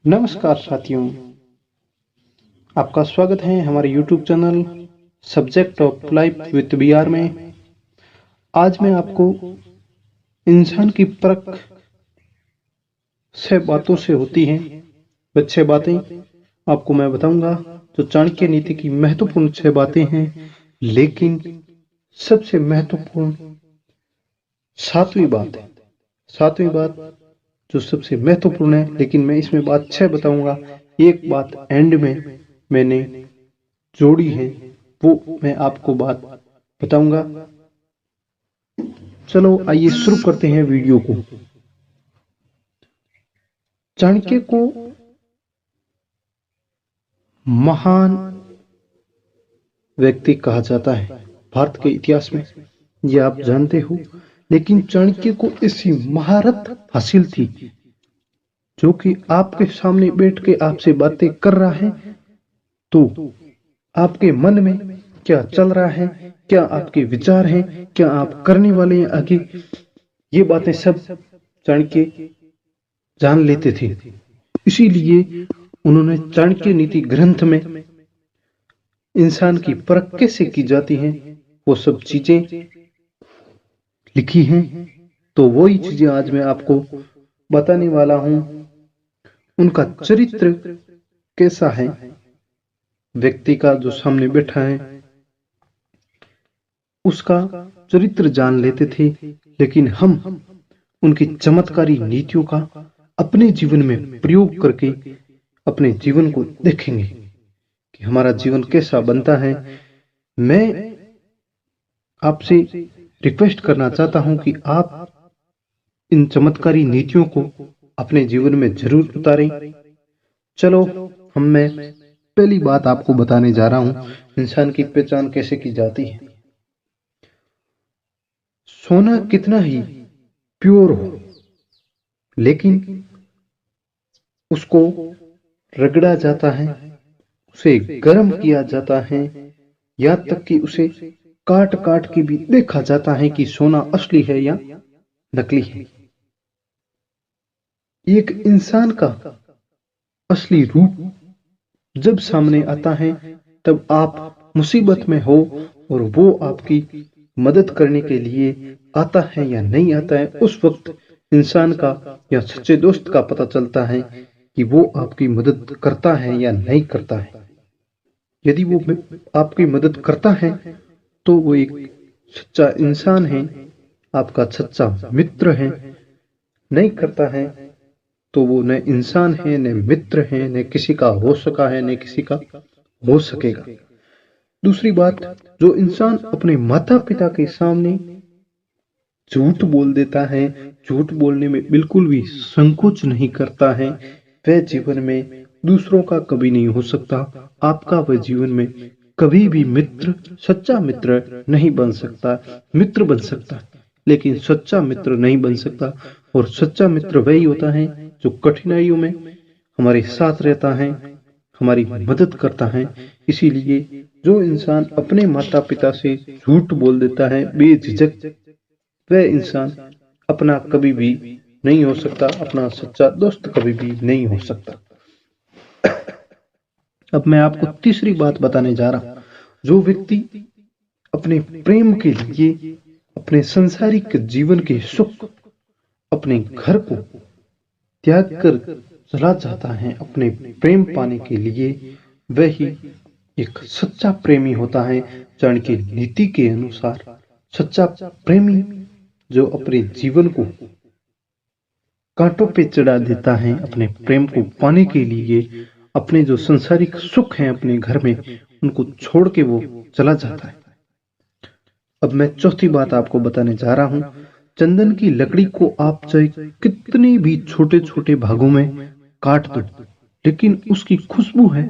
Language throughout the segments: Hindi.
नमस्कार साथियों, आपका स्वागत है हमारे YouTube channel subject of life with BR में। आज मैं आपको इंसान की परख 6 बातों से होती हैं। वह 6 बातें आपको मैं बताऊंगा जो चाणक्य नीति की महत्वपूर्ण 6 बातें हैं। लेकिन सबसे महत्वपूर्ण 7वीं बात है। 7वीं बात जो सबसे महत्वपूर्ण है, लेकिन मैं इसमें बात 6 बताऊंगा। एक बात एंड में मैंने जोड़ी है, वो मैं आपको बात बताऊंगा। चलो आइए शुरू करते हैं वीडियो को। चाणक्य को महान व्यक्ति कहा जाता है भारत के इतिहास में, ये आप जानते हो। लेकिन चाणक्य को ऐसी महारत हासिल थी जो कि आपके सामने बैठ के आपसे बातें कर रहा है तो आपके मन में क्या चल रहा है, क्या आपके विचार हैं, क्या आप करने वाले हैं आगे, ये बातें सब चाणक्य जान लेते थे। इसीलिए उन्होंने चाणक्य नीति ग्रंथ में इंसान की परख कैसे की जाती है वो सब चीजें लिखी हैं। तो वही चीजें आज मैं आपको बताने वाला हूं। उनका चरित्र कैसा है, व्यक्ति का जो सामने बैठा है उसका चरित्र जान लेते थे। लेकिन हम उनकी चमत्कारी नीतियों का अपने जीवन में प्रयोग करके अपने जीवन को देखेंगे कि हमारा जीवन कैसा बनता है। मैं आपसे रिक्वेस्ट करना चाहता हूं कि आप इन चमत्कारी नीतियों को अपने जीवन में जरूर उतारें। चलो मैं पहली बात आपको बताने जा रहा हूं, इंसान की पहचान कैसे की जाती है। सोना कितना ही प्योर हो, लेकिन उसको रगड़ा जाता है, उसे गर्म किया जाता है, यहाँ तक कि उसे काट काट के भी देखा जाता है कि सोना असली है या नकली है। एक इंसान का असली रूप जब सामने आता है तब आप मुसीबत में हो और वो आपकी मदद करने के लिए आता है या नहीं आता है, उस वक्त इंसान का या सच्चे दोस्त का पता चलता है कि वो आपकी मदद करता है या नहीं करता है। यदि वो आपकी मदद करता है तो वो एक सच्चा इंसान है, आपका सच्चा मित्र है। नहीं करता है तो वो न इंसान है, न मित्र है, न किसी का हो सका है, न किसी का हो सकेगा। दूसरी बात, जो इंसान अपने माता पिता के सामने झूठ बोल देता है, झूठ बोलने में बिल्कुल भी संकोच नहीं करता है, वह जीवन में दूसरों का कभी नहीं हो सकता। आपका वह जीवन में कभी भी मित्र, सच्चा मित्र नहीं बन सकता। मित्र बन सकता लेकिन सच्चा मित्र नहीं बन सकता। और सच्चा मित्र वही होता है जो कठिनाइयों में हमारे साथ रहता है, हमारी मदद करता है। इसीलिए जो इंसान अपने माता पिता से झूठ बोल देता है बेझिझक, वह इंसान अपना कभी भी नहीं हो सकता, अपना सच्चा दोस्त कभी भी नहीं हो सकता। अब मैं आपको तीसरी बात बताने जा रहा हूं। जो व्यक्ति अपने प्रेम के लिए, अपने संसारिक जीवन के सुख, अपने घर को त्याग कर चला जाता है अपने प्रेम पाने के लिए, वही एक सच्चा प्रेमी होता है। चाणक्य नीति के अनुसार सच्चा प्रेमी जो अपने जीवन को कांटों पे चढ़ा देता है अपने प्रेम को पाने के लिए, अपने जो संसारिक सुख हैं अपने घर में उनको छोड़ के वो चला जाता है। अब मैं चौथी बात आपको बताने जा रहा हूं। चंदन की लकड़ी को आप चाहे कितने भी छोटे छोटे भागों में काट दो, लेकिन उसकी खुशबू है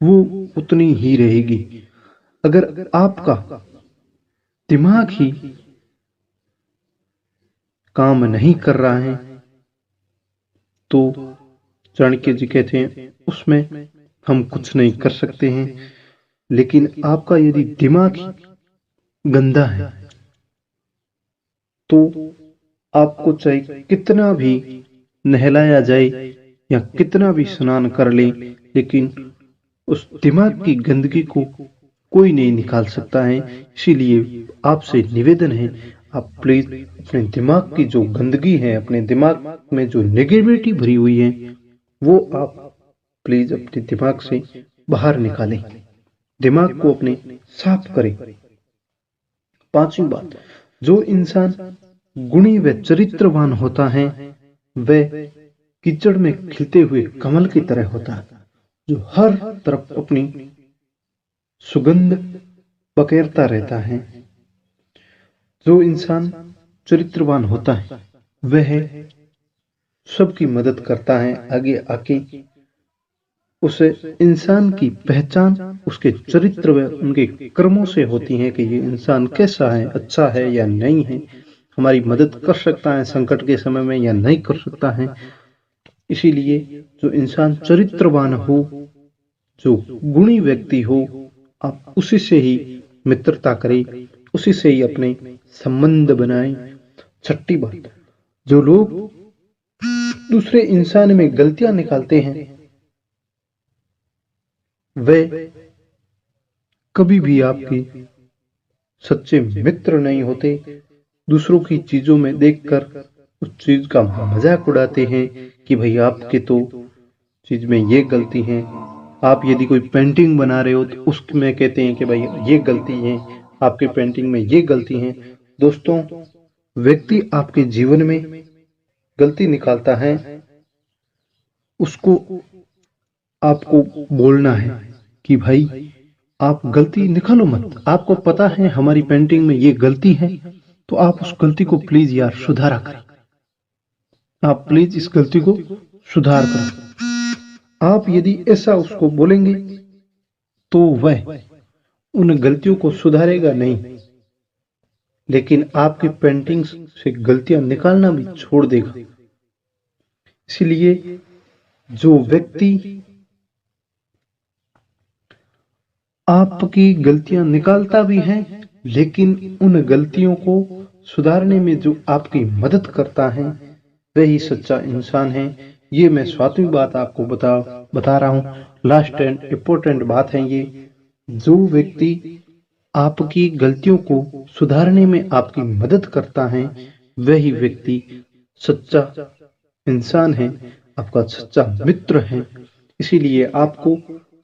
वो उतनी ही रहेगी। अगर आपका दिमाग ही काम नहीं कर रहा है तो चाणक्य जी कहते हैं उसमें हम कुछ नहीं कर सकते हैं। लेकिन आपका यदि दिमाग ही गंदा है तो आपको चाहे कितना भी नहलाया जाए या कितना भी स्नान कर लें, लेकिन उस दिमाग की गंदगी को कोई नहीं निकाल सकता है। इसीलिए आपसे निवेदन है, आप प्लीज अपने दिमाग की जो गंदगी है, अपने दिमाग में जो नेगेटिविटी भरी हुई है, वो आप प्लीज अपने दिमाग से बाहर निकालें, दिमाग को अपने साफ करें। पांचवी बात, जो इंसान गुणी व चरित्रवान होता है वह कीचड़ में खिलते हुए कमल की तरह होता है, जो हर तरफ अपनी सुगंध बखेरता रहता है। जो इंसान चरित्रवान होता है वह सबकी मदद करता है, आगे आके उसे इंसान की पहचान उसके चरित्र व उनके कर्मों से होती है कि ये इंसान कैसा है, अच्छा है या नहीं है, हमारी मदद कर सकता है संकट के समय में या नहीं कर सकता है। इसीलिए जो इंसान चरित्रवान हो, जो गुणी व्यक्ति हो, आप उसी से ही मित्रता करें, उसी से ही अपने संबंध बनाएं। छठी बात, जो लोग दूसरे इंसान में गलतियां निकालते हैं वे कभी भी आपके सच्चे मित्र नहीं होते। दूसरों की चीजों में देखकर उस चीज का मजाक उड़ाते हैं कि भाई आपके तो चीज में ये गलती है। आप यदि कोई पेंटिंग बना रहे हो तो उसमें कहते हैं कि भाई ये गलती है, आपकी पेंटिंग में ये गलती है। दोस्तों, व्यक्ति आपके जीवन में गलती निकालता है, उसको आपको बोलना है कि भाई आप गलती निकालो मत, आपको पता है हमारी पेंटिंग में ये गलती है, तो आप उस गलती को प्लीज यार सुधारा करें, आप प्लीज इस गलती को सुधार करें। आप यदि ऐसा उसको बोलेंगे तो वह उन गलतियों को सुधारेगा नहीं, लेकिन आपकी पेंटिंग्स से गलतियां निकालना भी छोड़ देगा। इसलिए जो व्यक्ति आपकी गलतियां निकालता भी है, लेकिन उन गलतियों को सुधारने में जो आपकी मदद करता है वही सच्चा इंसान है। ये मैं सातवीं बात आपको बता रहा हूँ, लास्ट एंड इम्पोर्टेंट बात है ये। जो व्यक्ति आपकी गलतियों को सुधारने में आपकी मदद करता है वही व्यक्ति सच्चा इंसान है, आपका सच्चा मित्र है। इसीलिए आपको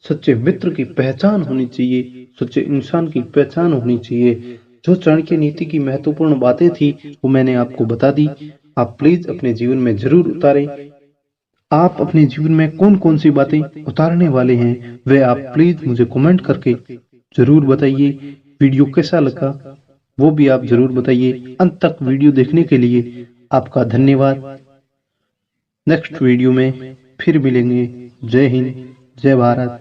सच्चे मित्र की पहचान होनी चाहिए, सच्चे इंसान की पहचान होनी चाहिए। जो चाणक्य नीति की महत्वपूर्ण बातें थी वो मैंने आपको बता दी, आप प्लीज अपने जीवन में जरूर उतारें। आप अपने जीवन में कौन कौन सी बातें उतारने वाले हैं वह आप प्लीज मुझे कमेंट करके जरूर बताइए। वीडियो कैसा लगा वो भी आप जरूर बताइए। अंत तक वीडियो देखने के लिए आपका धन्यवाद। नेक्स्ट वीडियो में फिर मिलेंगे। जय हिंद, जय भारत।